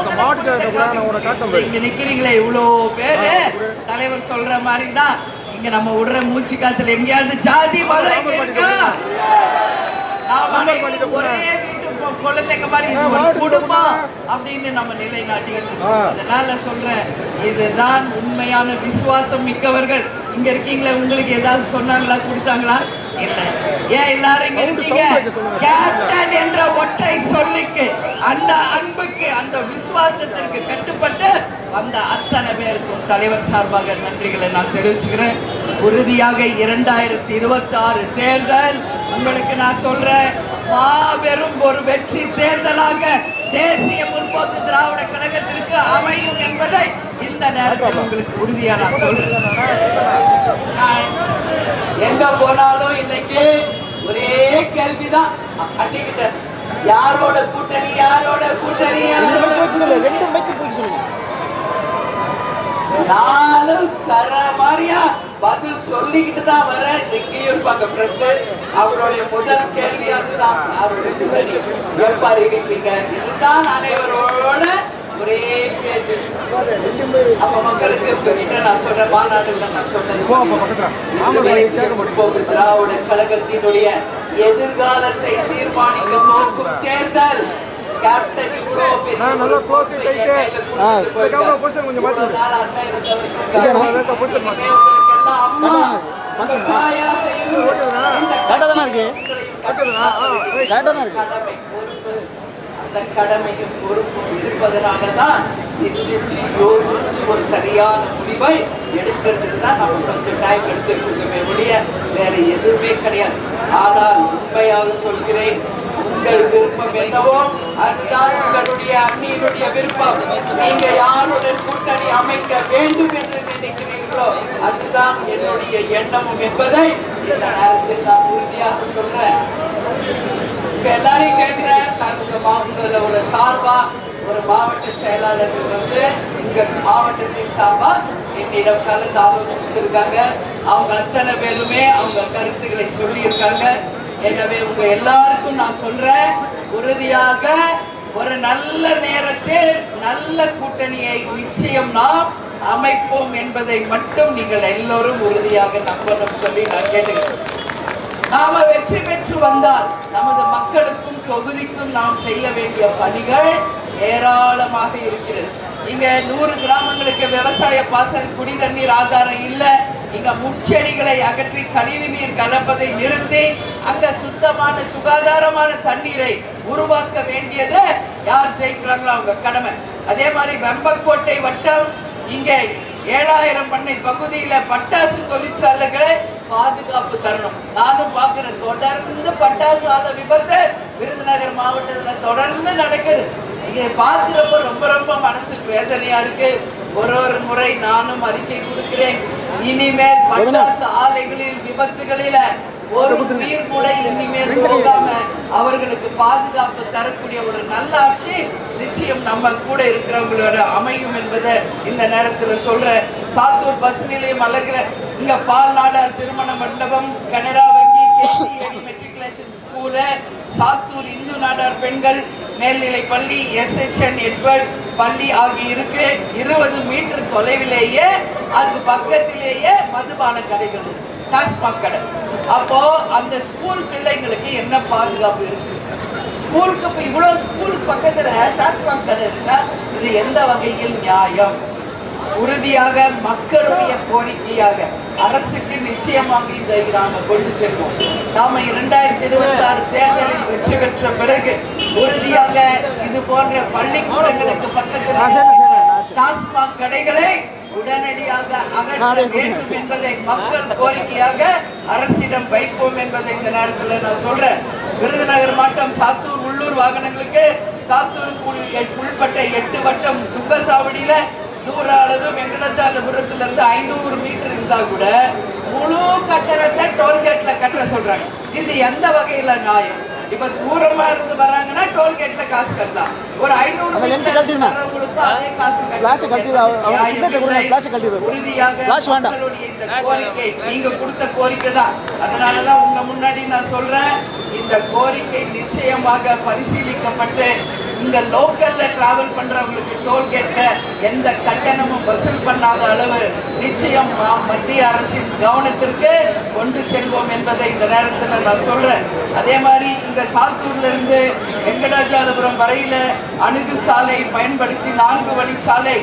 இங்க நிக்கிறீங்களே இவ்வளோ பேரு தலைவர் சொல்ற மாதிரிதான் இங்க நம்ம விடுற மூச்சு காத்துல எங்கேயாவது ஜாதி மதம் இருக்கா? ஒரே வீட்டு குழந்தைங்க மாதிரி குடும்பம் அப்படின்னு நம்ம நிலைநாட்டிக்கிட்டு. அதனால சொல்றேன், இதுதான் உண்மையான விசுவாசம் மிக்கவர்கள். இங்க இருக்கீங்களே, உங்களுக்கு ஏதாவது சொன்னாங்களா, கொடுத்தாங்களா? இல்ல. ஏன் எல்லாரும் இங்க இருக்கீங்க? கேப்டன் என்ற ஒற்றை சொல்லுக்கு, அந்த அன்புக்கு, அந்த விசுவாசத்திற்கு கட்டுப்பட்டு வந்த அத்தனை பேருக்கும் தலைவர் சார்பாக நன்றிகளை நான் தெரிவிச்சுக்கிறேன். உறுதியாக 2026 தேர்தல் உங்களுக்கு நான் சொல்றேன், மாபெரும் ஒரு வெற்றி தேர்தலாக தேசிய முற்போக்கு திராவிட கழகத்திற்கு அமையும் என்பதை இந்த நேரத்தில் உங்களுக்கு உறுதியா நான் சொல்றேன். எங்க போனாலும் இன்னைக்கு ஒரே கேள்விதான் அன்னைக்கிட்ட, யாரோட கூட்டணி, யாரோட கூட்டணி? நானும் சர மாதிரியா பதில் சொல்லிக்கிட்டு தான் வரேன். இங்கேயும் அவருடைய முதல் கேள்வி அதுதான், எப்ப அறிவிப்பீங்க? இதுதான் அனைவரோட ஒரே கேள்வி. அப்ப மக்களுக்கு சொல்லிட்டு நான் சொல்றேன், மாநாடுல நான் சொன்னது முற்போக்கு திராவிட கழகத்தினுடைய எதிர்காலத்தை தீர்மானிக்க போகும் தேர்தல். கேப்டன் இவ்வளோ அந்த கடமையும் பொறுப்பும் இருப்பதனாலதான் சிந்திச்சு யோசிச்சு ஒரு சரியான முடிவை எடுக்கிறதுக்கு தான் நம்ம கொஞ்சம் டைம் எடுத்துருக்கோமே ஒழிய வேற எதுவுமே கிடையாது. ஆனால் உண்மையாக சொல்கிறேன், உங்கள் விருப்பம் என்னவோ அதுதான் உங்களுடைய அண்ணியினுடைய விருப்பம். நீங்க யாருடன் கூட்டணி அமைக்க வேண்டும் என்று நினைக்கிறீர்களோ அதுதான் என்னுடைய எண்ணமும் என்பதை இந்த நேரத்தில் நான் உறுதியாக சொல்றேன். எல்லாரையும் கேட்கிறேன், நான் உங்க மாவட்டத்தில் ஒரு சார்பா ஒரு மாவட்ட செயலாளர்கள் வந்து இங்க மாவட்டத்தின் சார்பா என்னிடம் கலந்து ஆலோசிச்சிருக்காங்க. அவங்க அத்தனை பேருமே அவங்க கருத்துக்களை சொல்லியிருக்காங்க. எனவே உங்க எல்லாருக்கும் நான் சொல்றேன், உறுதியாக ஒரு நல்ல நேரத்தில் நல்ல கூட்டணியை நிச்சயம் நாம் அமைப்போம் என்பதை மட்டும் நீங்கள் எல்லோரும் உறுதியாக நம்பணும் சொல்லி நான் கேட்டுக்கிறேன். நாம வெற்றி பெற்று வந்தால் நமது மக்களுக்கும் தொகுதிக்கும் நாம் செய்ய வேண்டிய பணிகள் ஏராளமாக இருக்கிறது. இங்க 100 கிராமங்களுக்கு விவசாய பாசன குடி தண்ணீர் ஆதாரம் இல்ல. இங்க முச்செடிகளை அகற்றி கழிவு நீர் கலப்பதை நிறுத்தி அங்க சுத்தமான சுகாதாரமான தண்ணீரை உருவாக்க வேண்டியது யார் ஜெயிக்கிறாங்களோ அவங்க கடமை. அதே மாதிரி வெம்பக்கோட்டை வட்டம் இங்க 7000 பண்ணை பகுதியில பட்டாசு தொழிற்சாலைகளை பாதுகாப்பு தரணும். நானும் பாக்குறேன், தொடர்ந்து பட்டாசு ஆலை விபத்து விருதுநகர் மாவட்டத்துல தொடர்ந்து நடக்குது. இதை பார்க்கிறப்ப ரொம்ப ரொம்ப மனசுக்கு வேதனையா இருக்கு. ஒரு முறை நானும் அறிக்கை கொடுக்கிறேன், இனிமேல் பட்டாசு ஆலைகளில் விபத்துகளில ஒரு உயிர் கூட இனிமேல் போகாம அவர்களுக்கு பாதுகாப்பு தரக்கூடிய ஒரு நல்ல ஆட்சி நிச்சயம் நம்ம கூட இருக்கிறவங்களோட அமையும் என்பதை இந்த நேரத்துல சொல்றேன். சாத்தூர் பஸ் நிலையம் அழகுல இங்க பால் நாடார் திருமண மண்டபம், கனரா வங்கி, கேசிஏடி மெட்ரிகுலேஷன் ஸ்கூலு, சாத்தூர் இந்து நாடார் பெண்கள் மேல்நிலை பள்ளி, SHN எட்வர்ட் பள்ளி ஆகிய இருக்கு. 20 மீட்டர் தொலைவிலேயே அதுக்கு பக்கத்திலேயே மதுபான கடைகள், டாஸ்மாக் கடை. அப்போ அந்த ஸ்கூல் பிள்ளைங்களுக்கு என்ன பாதுகாப்பு இருக்கு? ஸ்கூலுக்கு இவ்வளவு ஸ்கூலுக்கு பக்கத்துல டாஸ்மாக் கடை இருக்கா? இது எந்த வகையில் நியாயம்? உறுதியாக மக்களுடைய கோரிக்கையாக அரசுக்கு நிச்சயமாக இதை நாம கொண்டு செல்வோம். நாம 2026 தேர்தலில் வெற்றி பெற்ற பிறகு உறுதியாக இது போன்ற பள்ளிக்கூடங்களுக்கு பக்கத்தில் டாஸ்மாக் கடைகளை உடனடியாக அகற்ற வேண்டும் என்பதை மக்கள் கோரிக்கையாக அரசிடம் வைப்போம் என்பதை இந்த நேரத்தில் நான் சொல்றேன். விருதுநகர் மாவட்டம் சாத்தூர் உள்ளூர் வாகனங்களுக்கு சாத்தூருக்கு உள்பட்ட 8 வட்டம் சுங்கசாவடியில தூர அளவு வெங்கடாச்சலபுரத்துல இருந்து 500 மீட்டர் இருந்தா கூட முழு கட்டணத்தை டோல்கேட்ல கட்ட சொல்றாங்க. இது எந்த வகையில நியாயம்? இப்ப தூரமா இருந்து வர்றாங்கன்னா டோல்கேட்ல காசு கட்டலாம். ஒரு 500 மீட்டருக்கு அதே காசு உறுதியாக மக்களுடைய இந்த கோரிக்கை நீங்க கொடுத்த கோரிக்கை தான். அதனாலதான் உங்க முன்னாடி நான் சொல்றேன், இந்த கோரிக்கை நிச்சயமாக பரிசீலிக்கப்பட்டு இங்க லோக்கல்ல டிராவல் பண்றவங்களுக்கு டோல்கேட்ல எந்த கட்டணமும் வசூல் பண்ணாத அளவு நிச்சயம் மத்திய அரசின் கவனத்திற்கு கொண்டு செல்வோம் என்பதை இந்த நேரத்தில் நான் சொல்றேன். அதே மாதிரி இங்க சாத்தூர்ல இருந்து வெங்கடாச்சலபுரம் வரையில அணுகு சாலை பயன்படுத்தி 4 வழிச்சாலை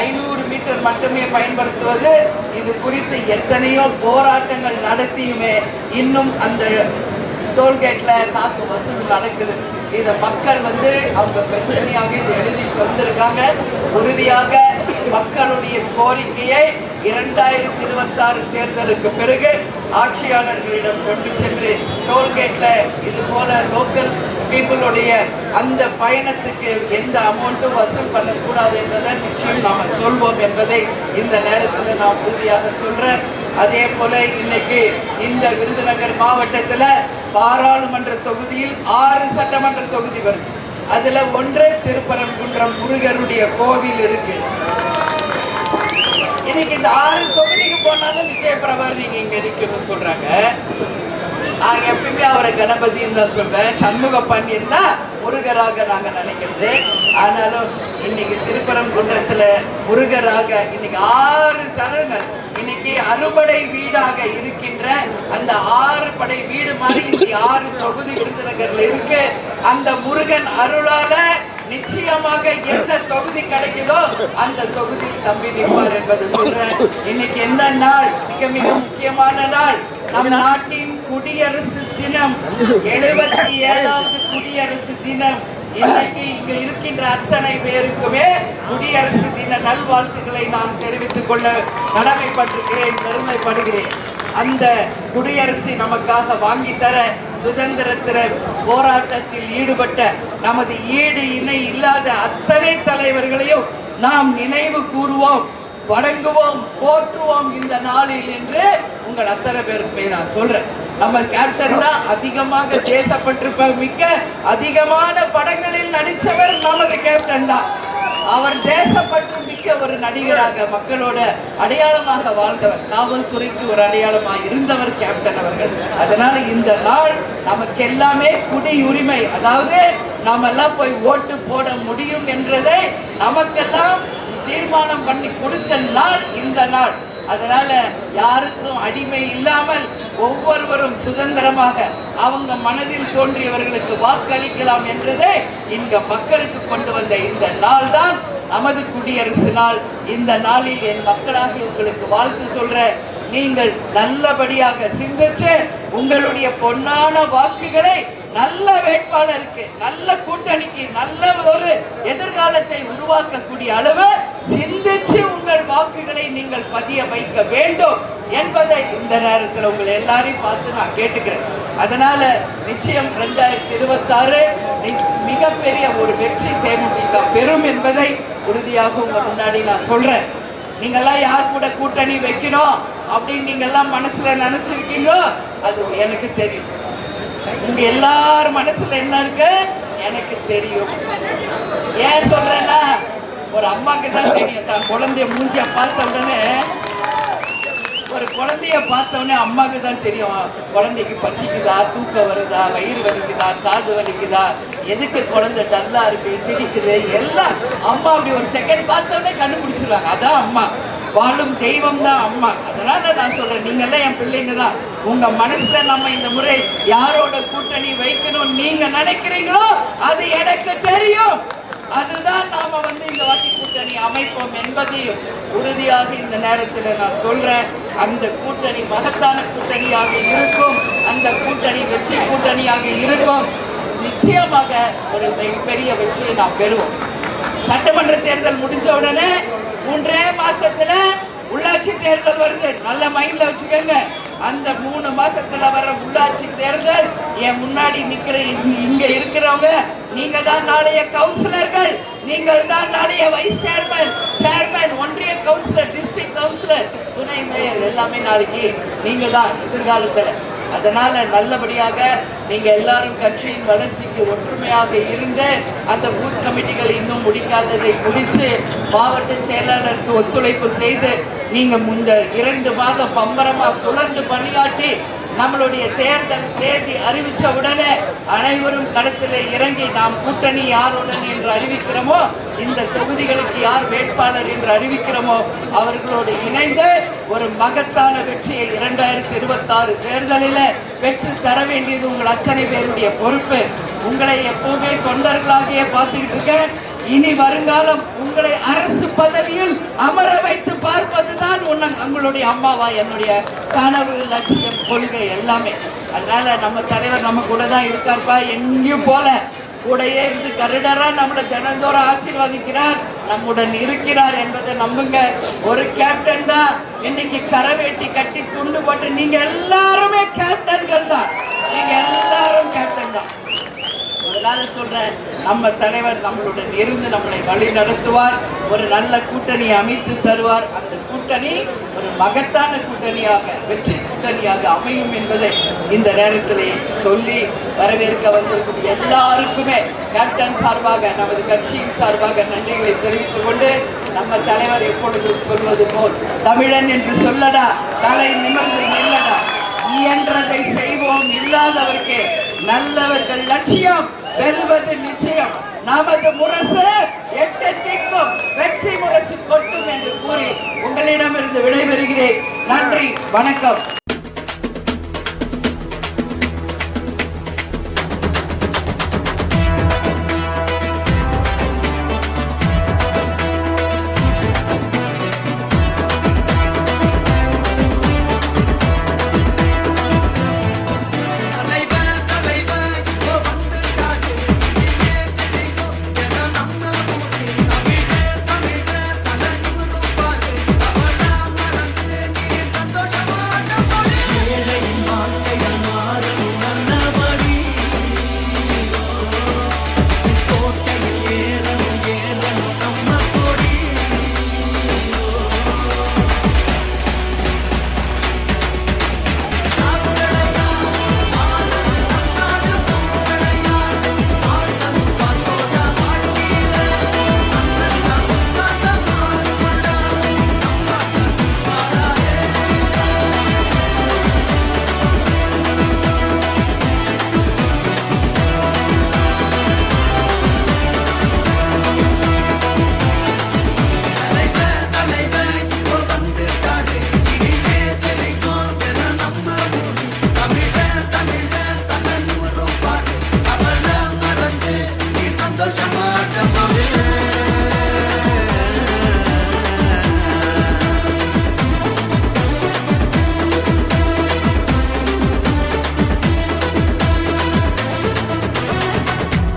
500 மீட்டர் மட்டுமே பயன்படுத்துவது, இது குறித்து எத்தனையோ போராட்டங்கள் நடத்தியுமே இன்னும் அந்த டோல்கேட்ல காசு வசூல் நடக்குது. இதை மக்கள் அவங்க பிரச்சனையாக இதை எழுதி வந்திருக்காங்க. உறுதியாக மக்களுடைய கோரிக்கையை 2026 தேர்தலுக்கு பிறகு ஆட்சியாளர்களிடம் கொண்டு சென்று டோல்கேட்ல இது போல லோக்கல் பீப்புளுடைய அந்த பயணத்துக்கு எந்த அமௌண்ட்டும் வசூல் பண்ணக்கூடாது என்பதை நிச்சயம் நாம சொல்வோம் என்பதை இந்த நேரத்தில் நான் உறுதியாக சொல்றேன். அதே போல இன்னைக்கு இந்த விருதுநகர் மாவட்டத்துல பாராளுமன்ற தொகுதியில் 6 சட்டமன்ற தொகுதி வருது. அதுல 1 திருப்பரங்குன்றம் முருகருடைய கோவில் இருக்கு. இன்னைக்கு இந்த 6 தொகுதிக்கு போனாலும் விஜயபிரபார் நீங்க இங்க நிக்கணும்னு சொல்றாங்க. நான் எப்பயுமே அவரை கணபதின்னு தான் சொல்றேன். சண்முக பாண்டியன் தான் முருகராக நாங்க நினைக்கிறது. ஆனாலும் இன்னைக்கு திருப்பரங்குன்றத்துல முருகராக இன்னைக்கு 6 தலங்கள் இன்னைக்கு அறுபடை வீடாக இருக்கின்ற அந்த 6 படை வீடு மாதிரி இன்னைக்கு 6 தொகுதி விருதுநகர்ல இருக்கு. அந்த முருகன் அருளால நிச்சயமாக எந்த தொகுதி கிடைக்குதோ அந்த தொகுதியில் தம்பி நிற்பார் என்பதை சொல்றேன். இன்னைக்கு எந்த நாள்? மிக மிக முக்கியமான நாள். நம் நாட்டின் குடியரசு தினம், 77வது குடியரசு தினம். இன்னைக்கு இங்க இருக்கின்ற அத்தனை பேருக்குமே குடியரசு தின நல்வாழ்த்துக்களை நான் தெரிவித்துக் கொள்ள கடமைப்பட்டிருக்கிறேன், பெருமைப்படுகிறேன். அந்த குடியரசு நமக்காக வாங்கி தர சுதந்திரத்தின போராட்டத்தில் ஈடுபட்ட நமது ஈடு இணை இல்லாத அத்தனை தலைவர்களையும் நாம் நினைவு கூறுவோம், வணங்குவோம், போற்றுவோம் இந்த நாளில் என்று உங்கள் அத்தனை பேருக்குமே நான் சொல்றேன். நம்ம கேப்டன் தான் அதிகமாக தேசப்பட்டிருப்ப மிக்க அதிகமான படங்களில் நடித்தவர் நமது கேப்டன் தான். அவர் தேசப்பற்று மிக்க ஒரு நடிகராக மக்களோட அடையாளமாக வாழ்ந்தவர், காவல்துறைக்கு ஒரு அடையாளமாக இருந்தவர் கேப்டன் அவர்கள். அதனால இந்த நாள் நமக்கு எல்லாமே குடியுரிமை, அதாவது நாம எல்லாம் போய் ஓட்டு போட முடியும் என்றதை நமக்கெல்லாம் தீர்மானம் பண்ணி கொடுத்த நாள் இந்த நாள். அதனால யாருக்கும் அடிமை இல்லாமல் ஒவ்வொருவரும் சுதந்திரமாக அவங்க மனதில் தோன்றியவர்களுக்கு வாக்களிக்கலாம் என்றதை இங்க மக்களுக்கு கொண்டு வந்த இந்த நாள் தான் நமது குடியரசு நாள். இந்த நாளில் என் மக்களாகி உங்களுக்கு வாழ்த்து சொல்ற, நீங்கள் நல்லபடியாக சிந்திச்சு உங்களுடைய பொன்னான வாக்குகளை நல்ல வேட்பாளருக்கு, நல்ல கூட்டணிக்கு, நல்ல ஒரு எதிர்காலத்தை உருவாக்கக்கூடிய அளவு சிந்திச்சு உங்கள் வாக்குகளை நீங்கள் பதிய வைக்க வேண்டும் என்பதை இந்த நேரத்தில் உங்களை எல்லாரையும் பார்த்து நான் கேட்டுக்கிறேன். அதனால நிச்சயம் 2026 மிகப்பெரிய ஒரு வெற்றி தேமுதிக பெறும் என்பதை உறுதியாக உங்க முன்னாடி நான் சொல்றேன். நீங்கெல்லாம் யார் கூட கூட்டணி வைக்கணும் அப்படின்னு நீங்க எல்லாம் மனசுல நினைச்சிருக்கீங்க, அது எனக்கு தெரியும். உங்க எல்லார் மனசுல என்ன இருக்கு எனக்கு தெரியும். ஏன் சொல்றேன்னா, ஒரு அம்மாக்கு தான் தெரியும். தான் குழந்தைய மூஞ்சிய பார்த்த உடனே, ஒரு குழந்தைய பார்த்த உடனே அம்மாக்கு தான் தெரியும் குழந்தைக்கு பசிக்குதா, தூக்கம் வருதா, வயிறு வலிக்குதா, காது வலிக்குதா, எதுக்கு குழந்தை டல்லா இருக்கு, சிரிக்குது, எல்லாம் அம்மா அப்படி ஒரு செகண்ட் பார்த்த உடனே கண்டுபிடிச்சிருவாங்க. அதான் அம்மா, வாழும் தெய்வம் தான் அம்மா. அதனால நான் சொல்றேன், நீங்க எல்லாம் என் பிள்ளைங்க தான். உங்க மனசுல நம்ம இந்த முறை யாரோட கூட்டணி வைக்கணும் நீங்க நினைக்கிறீங்களோ அது எனக்கு தெரியும். அதுதான் நாம இந்த வாட்டி கூட்டணி அமைப்போம் என்பதையும் உறுதியாக இந்த நேரத்தில் நான் சொல்றேன். அந்த கூட்டணி மகத்தான கூட்டணியாக இருக்கும், அந்த கூட்டணி வெற்றி கூட்டணியாக இருக்கும். நிச்சயமாக ஒரு மிகப்பெரிய வெற்றியை நாம் பெறுவோம். சட்டமன்ற தேர்தல் முடிஞ்ச உடனே 3 மாசத்துல உள்ளாட்சி தேர்தல் வருது. நல்ல மைண்ட்ல வச்சுக்கோங்க. அந்த 3 மாசத்துல வர உள்ளாட்சி தேர்தல் என் முன்னாடி நிக்கிற இங்க இருக்கிறவங்க நீங்க தான் நாளைய கவுன்சிலர்கள், நீங்கள் தான் நாளைய வைஸ் சேர்மன், ஒன்றிய கவுன்சிலர், டிஸ்ட்ரிக்ட் கவுன்சிலர், துணை மேயர், எல்லாமே நாளைக்கு நீங்க தான் எதிர்காலத்துல. அதனால நல்லபடியாக நீங்க எல்லாரும் கட்சியின் வளர்ச்சிக்கு ஒற்றுமையாக இருந்து அந்த பூத் கமிட்டிகள் இன்னும் முடிக்காததை முடிச்சு மாவட்ட செயலாளருக்கு ஒத்துழைப்பு செய்து நீங்க இந்த 2 மாதம் பம்பரமா சுழன்று பணியாற்றி நம்மளுடைய தேர்தல் தேதி அறிவிச்ச உடனே அனைவரும் களத்தில் இறங்கி நாம் கூட்டணி யாருடன் என்று அறிவிக்கிறோமோ, இந்த தொகுதிகளுக்கு யார் வேட்பாளர் என்று அறிவிக்கிறோமோ அவர்களோடு இணைந்து ஒரு மகத்தான வெற்றியை 2026 தேர்தலில் பெற்று தர வேண்டியது உங்கள் அத்தனை பேருடைய பொறுப்பு. உங்களை எப்பவுமே தொண்டர்களாகியே பார்த்துக்கிட்டு இருக்கேன். இனி வருங்காலம் உங்களை அரசு பதவியில் அமர வைத்து பார்ப்பதுதான் உங்களுடைய அம்மாவா என்னுடைய கனவு, லட்சியம், கொள்கை எல்லாமே. அதனால நம்ம தலைவர் நம்ம கூட தான் இருக்கார்ப்பா, எங்கேயும் போல கூடையே இருந்து கருடரா நம்மளை தினந்தோறும் ஆசீர்வதிக்கிறார், நம்முடன் இருக்கிறார் என்பதை நம்புங்க. ஒரு கேப்டன் தான் இன்னைக்கு கரவேட்டி கட்டி துண்டு போட்டு, நீங்க எல்லாருமே கேப்டன்கள் தான், நீங்க எல்லாரும் கேப்டன் தான். அதனால சொல்றேன், நம்ம தலைவர் நம்மளுடன் இருந்து நம்மளை வழி நடத்துவார், ஒரு நல்ல கூட்டணியை அமைத்து தருவார். அந்த கூட்டணி ஒரு மகத்தான கூட்டணியாக, வெற்றி கூட்டணியாக அமையும் என்பதை இந்த நேரத்திலே சொல்லி வரவேற்க வந்திருக்கும் எல்லாருக்குமே கேப்டன் சார்பாக, நமது கட்சியின் சார்பாக நன்றிகளை தெரிவித்துக் கொண்டு, நம்ம தலைவர் எப்பொழுதும் சொல்வது போல், தமிழன் என்று சொல்லடா, தலை நிமிர்ந்து நில்லடா, இயன்றதை செய்வோம், இல்லாதவர்க்கு நல்லவர்கள் லட்சியம், வெல்வது நிச்சயம், நமது முரசு 8 திக்கும் வெற்றி முரசு கொட்டும் என்று கூறி உங்களிடமிருந்து விடைபெறுகிறேன். நன்றி, வணக்கம்.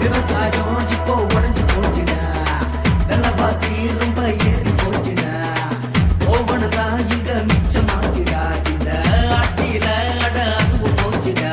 விவசாயம் இப்போ உடஞ்சு போச்சுடா, வெள்ளவாசி ரொம்ப ஏறி போச்சுடா, ஓவனதான் இங்க மிச்சமாச்சுடா, இந்த ஆட்டியில அட அதுவும் போச்சுடா.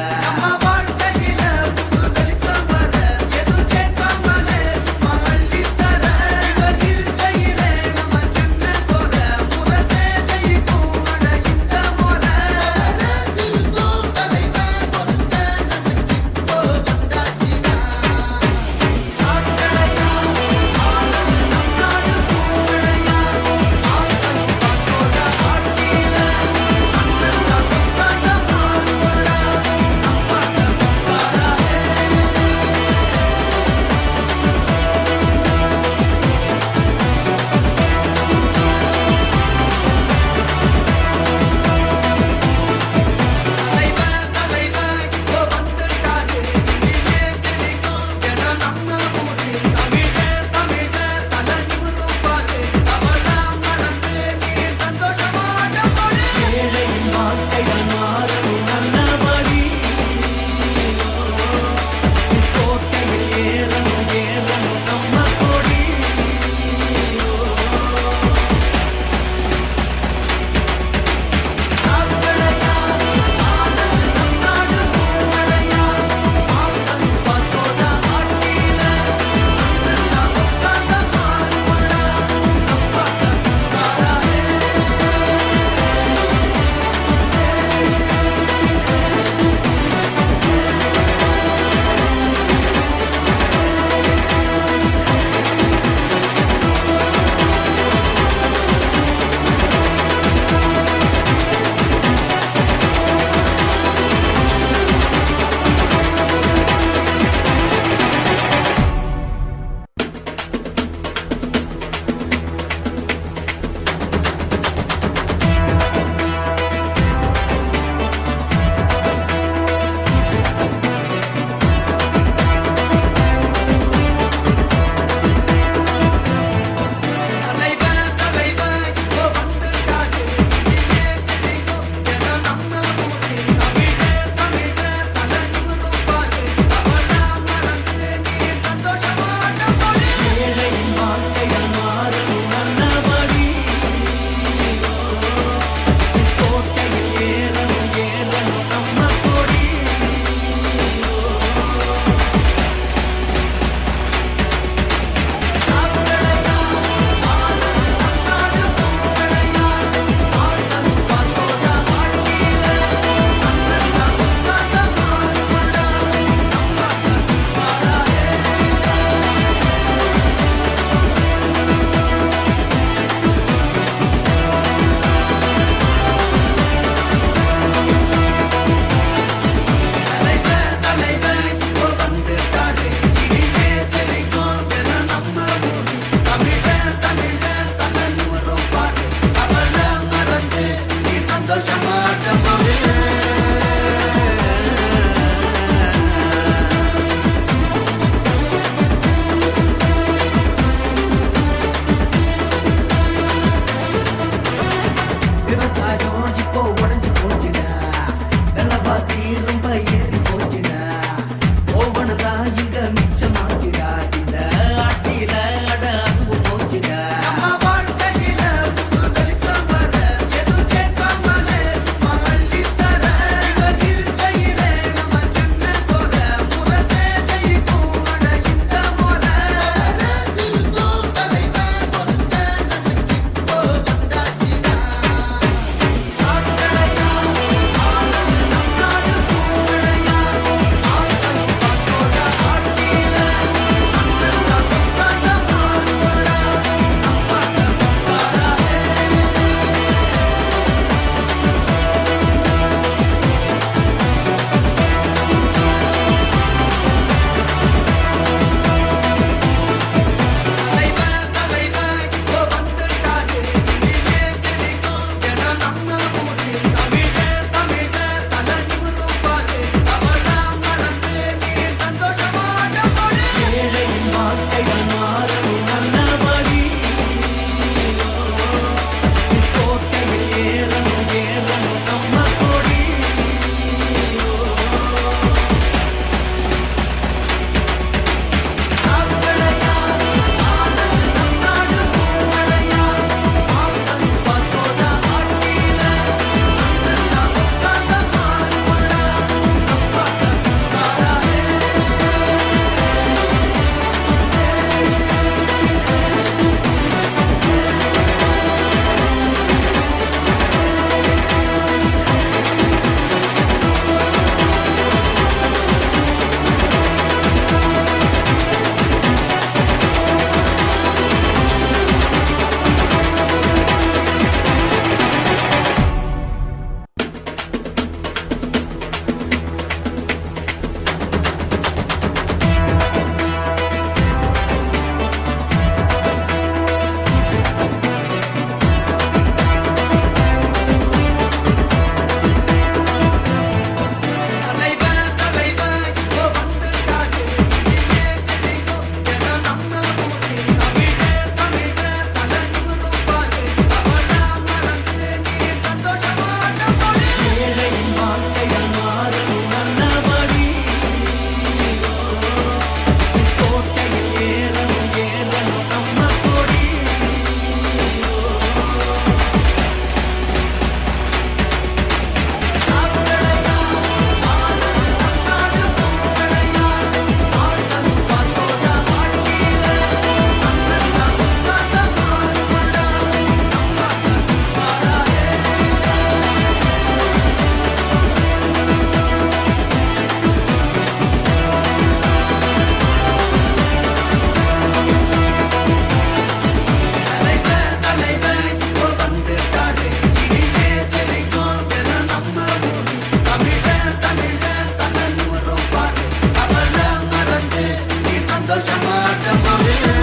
ஆட்டம் போடு